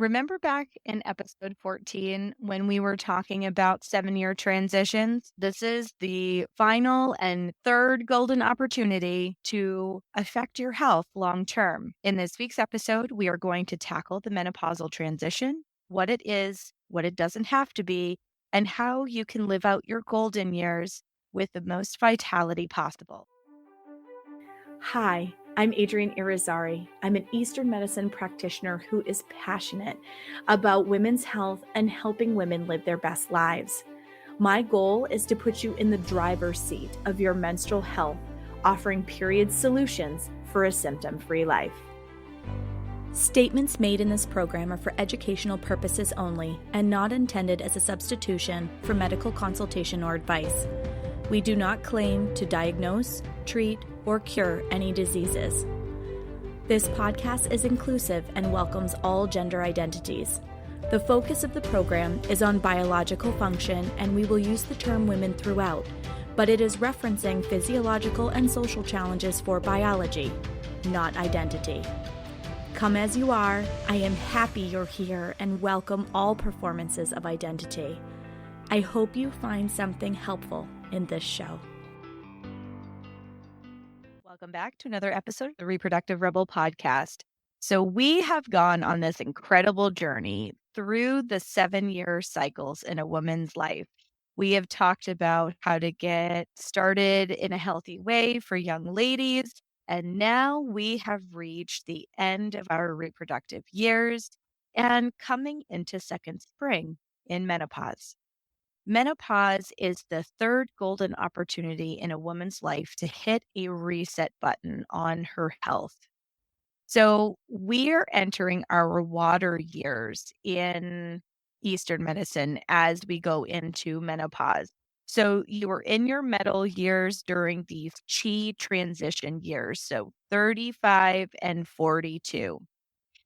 Remember back in episode 14 when we were talking about 7-year transitions? This is the final and third golden opportunity to affect your health long term. In this week's episode, we are going to tackle the menopausal transition, what it is, what it doesn't have to be, and how you can live out your golden years with the most vitality possible. Hi, I'm Adrienne Irizarry. I'm an Eastern medicine practitioner who is passionate about women's health and helping women live their best lives. My goal is to put you in the driver's seat of your menstrual health, offering period solutions for a symptom-free life. Statements made in this program are for educational purposes only and not intended as a substitution for medical consultation or advice. We do not claim to diagnose, treat, or cure any diseases. This podcast is inclusive and welcomes all gender identities. The focus of the program is on biological function, and we will use the term women throughout, but it is referencing physiological and social challenges for biology, not identity. Come as you are, I am happy you're here and welcome all performances of identity. I hope you find something helpful in this show. Welcome back to another episode of the Reproductive Rebel podcast. So we have gone on this incredible journey through the 7-year cycles in a woman's life. We have talked about how to get started in a healthy way for young ladies. And now we have reached the end of our reproductive years and coming into second spring in menopause. Menopause is the third golden opportunity in a woman's life to hit a reset button on her health. So we're entering our water years in Eastern medicine as we go into menopause. So you're in your metal years during these chi transition years, so 35 and 42.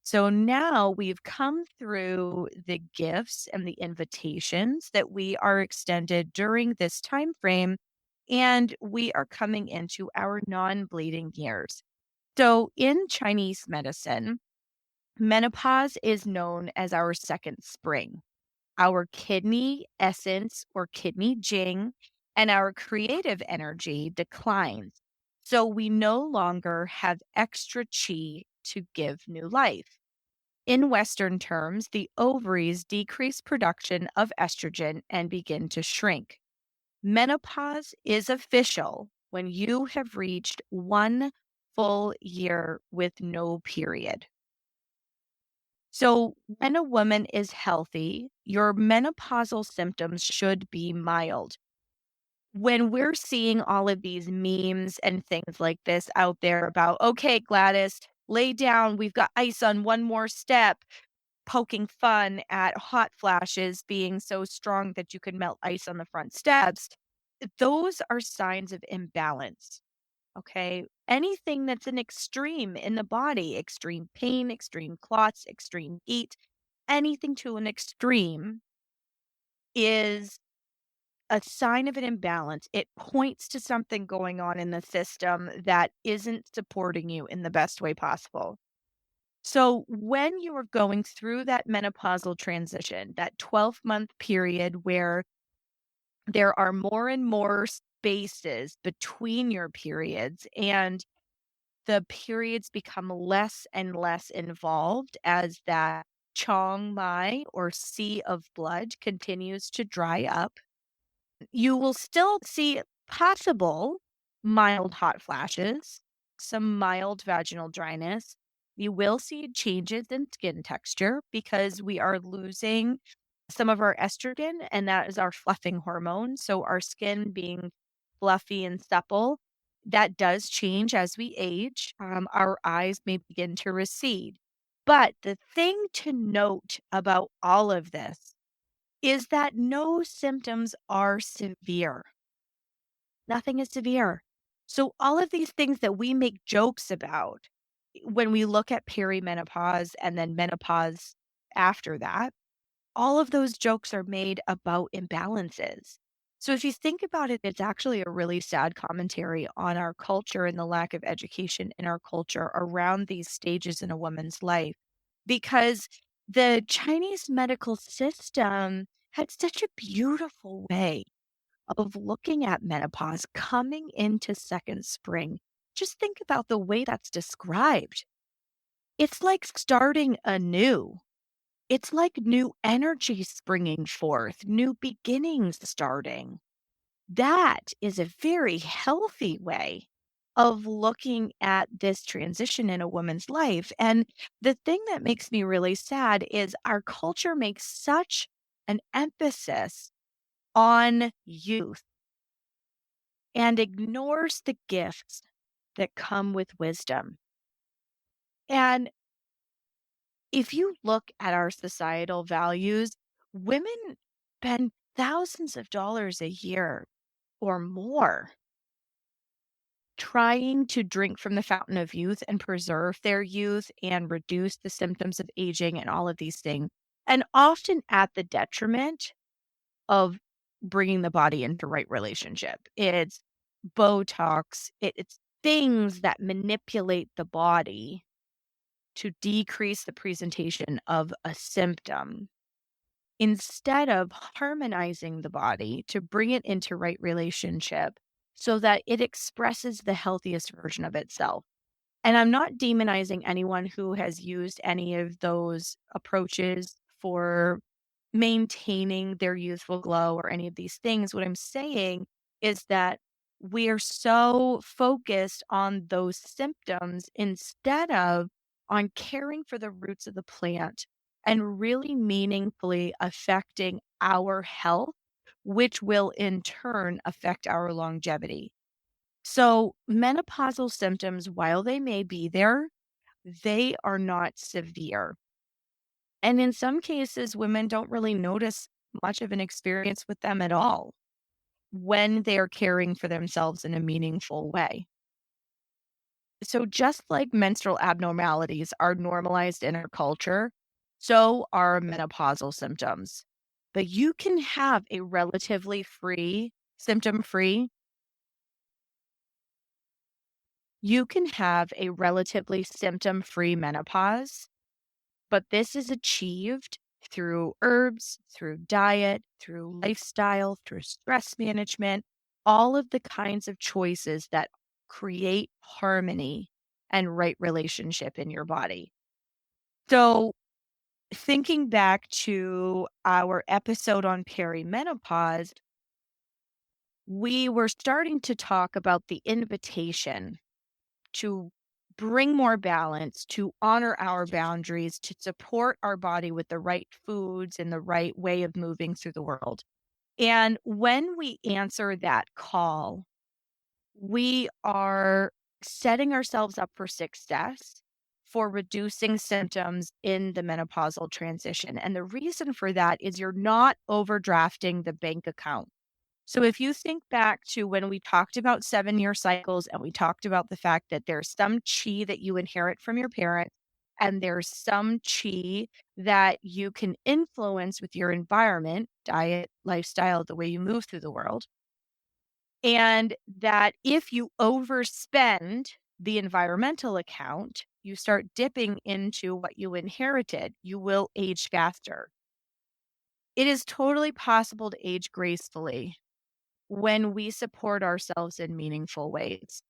So now we've come through the gifts and the invitations that we are extended during this time frame, and we are coming into our non-bleeding years. So in Chinese medicine, menopause is known as our second spring. Our kidney essence or kidney jing and our creative energy declines. So we no longer have extra chi to give new life. In Western terms, the ovaries decrease production of estrogen and begin to shrink. Menopause is official when you have reached 1 full year with no period. So, when a woman is healthy, your menopausal symptoms should be mild. When we're seeing all of these memes and things like this out there about, okay, Gladys, lay down, we've got ice on one more step, poking fun at hot flashes being so strong that you could melt ice on the front steps, those are signs of imbalance. Okay. Anything that's an extreme in the body, extreme pain, extreme clots, extreme heat, anything to an extreme is a sign of an imbalance. It points to something going on in the system that isn't supporting you in the best way possible. So, when you are going through that menopausal transition, that 12-month period where there are more and more spaces between your periods and the periods become less and less involved as that Chong Mai or sea of blood continues to dry up, you will still see possible mild hot flashes, some mild vaginal dryness. You will see changes in skin texture because we are losing some of our estrogen, and that is our fluffing hormone. So, our skin being fluffy and supple, that does change as we age. Our eyes may begin to recede. But the thing to note about all of this is that no symptoms are severe. Nothing is severe. So, all of these things that we make jokes about when we look at perimenopause and then menopause after that, all of those jokes are made about imbalances. So, if you think about it, it's actually a really sad commentary on our culture and the lack of education in our culture around these stages in a woman's life. Because The Chinese medical system had such a beautiful way of looking at menopause coming into second spring. Just think about the way that's described. It's like starting anew. It's like new energy springing forth, new beginnings starting. That is a very healthy way of looking at this transition in a woman's life. And the thing that makes me really sad is our culture makes such an emphasis on youth and ignores the gifts that come with wisdom. And if you look at our societal values, women spend thousands of dollars a year or more trying to drink from the fountain of youth and preserve their youth and reduce the symptoms of aging and all of these things, and often at the detriment of bringing the body into right relationship. It's Botox, it's things that manipulate the body to decrease the presentation of a symptom instead of harmonizing the body to bring it into right relationship so that it expresses the healthiest version of itself. And I'm not demonizing anyone who has used any of those approaches for maintaining their youthful glow or any of these things. What I'm saying is that we are so focused on those symptoms instead of on caring for the roots of the plant and really meaningfully affecting our health, which will in turn affect our longevity. So, menopausal symptoms, while they may be there, they are not severe. And in some cases, women don't really notice much of an experience with them at all when they're caring for themselves in a meaningful way. So, just like menstrual abnormalities are normalized in our culture, so are menopausal symptoms. But you can have a relatively free, symptom free, you can have a relatively symptom free menopause. But this is achieved through herbs, through diet, through lifestyle, through stress management, all of the kinds of choices that create harmony and right relationship in your body. So, thinking back to our episode on perimenopause, we were starting to talk about the invitation to bring more balance, to honor our boundaries, to support our body with the right foods and the right way of moving through the world. And when we answer that call, we are setting ourselves up for success for reducing symptoms in the menopausal transition. And the reason for that is you're not overdrafting the bank account. So if you think back to when we talked about 7-year cycles and we talked about the fact that there's some chi that you inherit from your parents and there's some chi that you can influence with your environment, diet, lifestyle, the way you move through the world. And that if you overspend the environmental account, you start dipping into what you inherited, you will age faster. It is totally possible to age gracefully when we support ourselves in meaningful ways.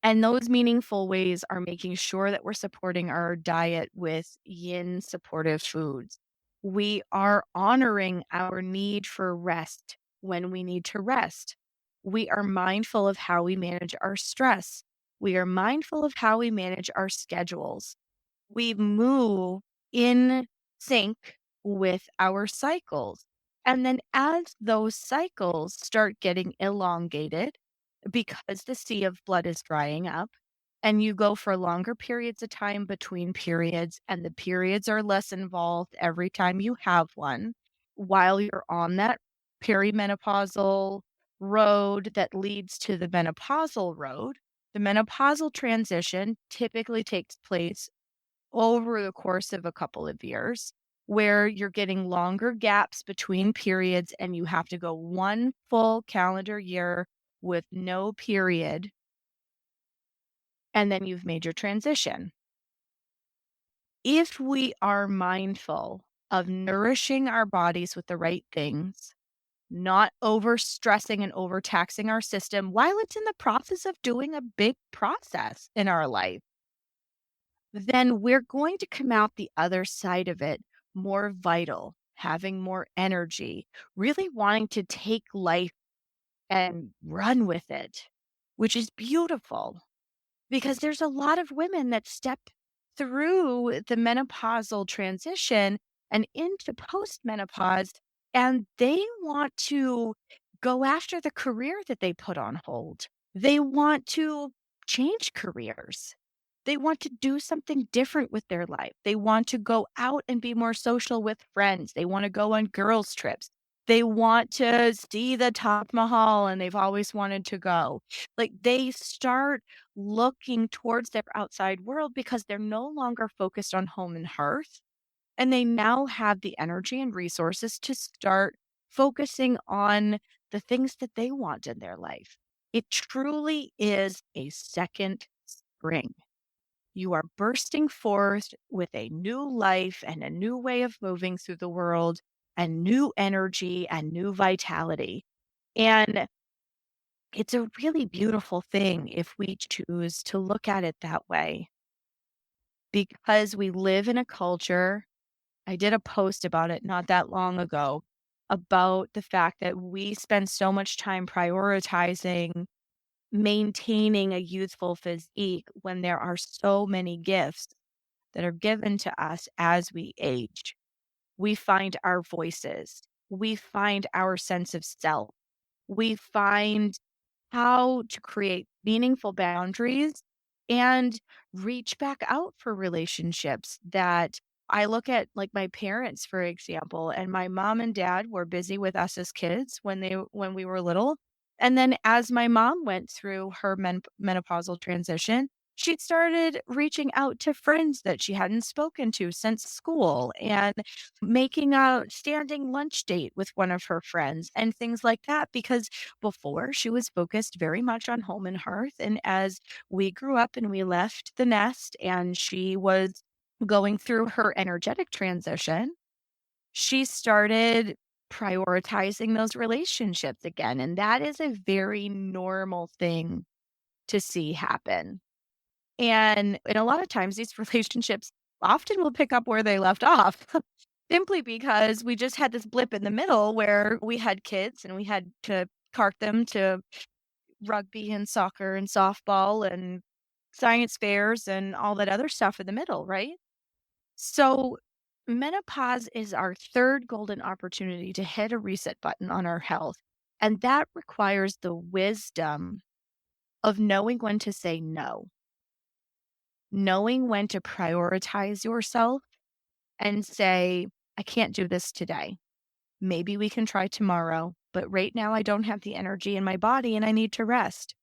And those meaningful ways are making sure that we're supporting our diet with yin supportive foods. We are honoring our need for rest when we need to rest. We are mindful of how we manage our stress. We are mindful of how we manage our schedules. We move in sync with our cycles. And then as those cycles start getting elongated, because the sea of blood is drying up, and you go for longer periods of time between periods, and the periods are less involved every time you have one, while you're on that perimenopausal road that leads to the menopausal road, the menopausal transition typically takes place over the course of a couple of years, where you're getting longer gaps between periods and you have to go one full calendar year with no period, and then you've made your transition. If we are mindful of nourishing our bodies with the right things, not overstressing and overtaxing our system while it's in the process of doing a big process in our life, then we're going to come out the other side of it more vital, having more energy, really wanting to take life and run with it, which is beautiful because there's a lot of women that step through the menopausal transition and into postmenopause, and they want to go after the career that they put on hold. They want to change careers. They want to do something different with their life. They want to go out and be more social with friends. They want to go on girls' trips. They want to see the Taj Mahal and they've always wanted to go. Like they start looking towards their outside world because they're no longer focused on home and hearth. And they now have the energy and resources to start focusing on the things that they want in their life. It truly is a second spring. You are bursting forth with a new life and a new way of moving through the world and new energy and new vitality. And it's a really beautiful thing if we choose to look at it that way because we live in a culture. I did a post about it not that long ago about the fact that we spend so much time prioritizing maintaining a youthful physique when there are so many gifts that are given to us as we age. We find our voices, we find our sense of self, we find how to create meaningful boundaries and reach back out for relationships that I look at like my parents, for example, and my mom and dad were busy with us as kids when we were little. And then as my mom went through her menopausal transition, she started reaching out to friends that she hadn't spoken to since school and making a standing lunch date with one of her friends and things like that because before, she was focused very much on home and hearth, and as we grew up and we left the nest and she was going through her energetic transition, she started prioritizing those relationships again, and that is a very normal thing to see happen. And a lot of times these relationships often will pick up where they left off. Simply because we just had this blip in the middle where we had kids and we had to cart them to rugby and soccer and softball and science fairs and all that other stuff in the middle, right? So, menopause is our third golden opportunity to hit a reset button on our health. And that requires the wisdom of knowing when to say no, knowing when to prioritize yourself and say, I can't do this today. Maybe we can try tomorrow, but right now I don't have the energy in my body and I need to rest.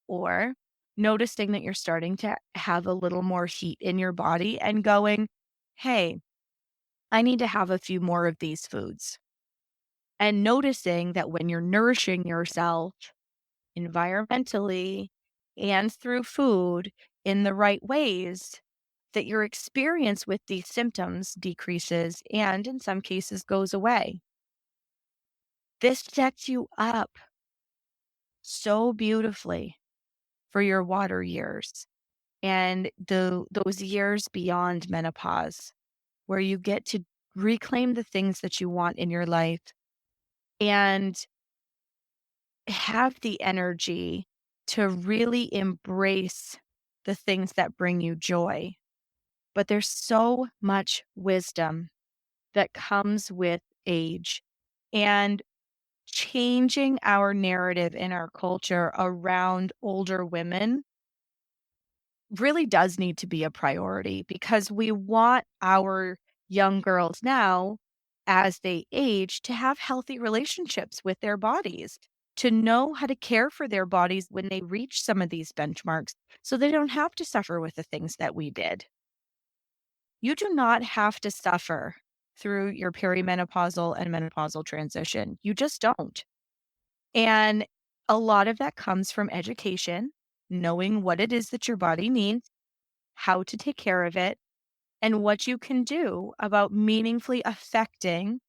Or noticing that you're starting to have a little more heat in your body and going, hey, I need to have a few more of these foods. And noticing that when you're nourishing yourself environmentally and through food in the right ways, that your experience with these symptoms decreases and in some cases goes away. This sets you up so beautifully for your water years and those years beyond menopause where you get to reclaim the things that you want in your life and have the energy to really embrace the things that bring you joy. But there's so much wisdom that comes with age and changing our narrative in our culture around older women really does need to be a priority because we want our young girls now, as they age, to have healthy relationships with their bodies, to know how to care for their bodies when they reach some of these benchmarks so they don't have to suffer with the things that we did. You do not have to suffer through your perimenopausal and menopausal transition. You just don't. And a lot of that comes from education, knowing what it is that your body needs, how to take care of it, and what you can do about meaningfully affecting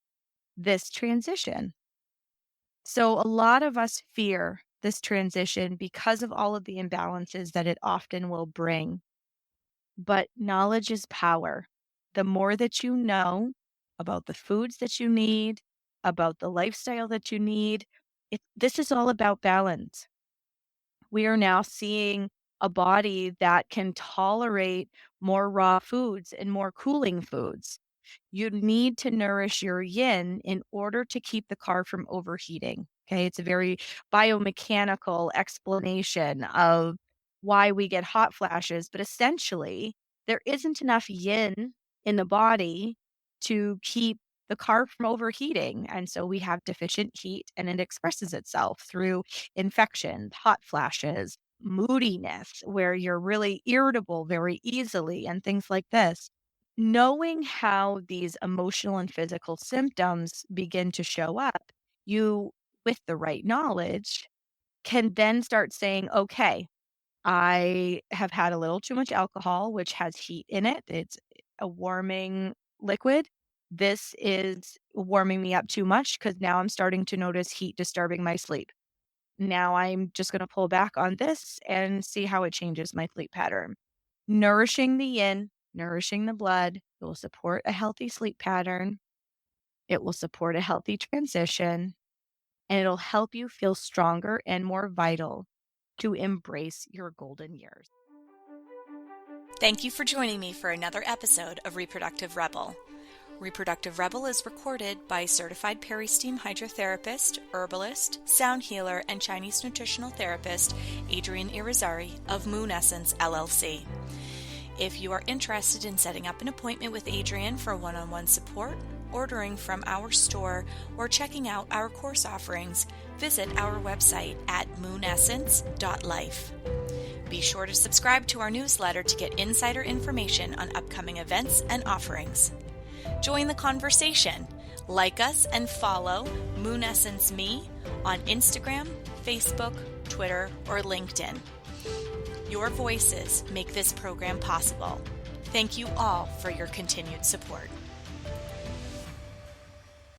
this transition. So, a lot of us fear this transition because of all of the imbalances that it often will bring. But knowledge is power. The more that you know about the foods that you need, about the lifestyle that you need, this is all about balance. We are now seeing a body that can tolerate more raw foods and more cooling foods. You need to nourish your yin in order to keep the car from overheating. Okay. It's a very biomechanical explanation of why we get hot flashes, but essentially, there isn't enough yin in the body to keep the car from overheating. And so we have deficient heat, and it expresses itself through infections, hot flashes, moodiness, where you're really irritable very easily, and things like this. Knowing how these emotional and physical symptoms begin to show up, you, with the right knowledge, can then start saying, okay, I have had a little too much alcohol, which has heat in it. It's a warming liquid. This is warming me up too much because now I'm starting to notice heat disturbing my sleep. Now I'm just going to pull back on this and see how it changes my sleep pattern. Nourishing the yin, nourishing the blood, it will support a healthy sleep pattern. It will support a healthy transition, and it'll help you feel stronger and more vital to embrace your golden years. Thank you for joining me for another episode of Reproductive Rebel. Reproductive Rebel is recorded by certified peri-steam hydrotherapist, herbalist, sound healer, and Chinese nutritional therapist Adrienne Irizarry of Moon Essence LLC. If you are interested in setting up an appointment with Adrienne for one-on-one support, ordering from our store, or checking out our course offerings, visit our website at moonessence.life. Be sure to subscribe to our newsletter to get insider information on upcoming events and offerings. Join the conversation. Like us and follow Moon Essence Me on Instagram, Facebook, Twitter, or LinkedIn. Your voices make this program possible. Thank you all for your continued support.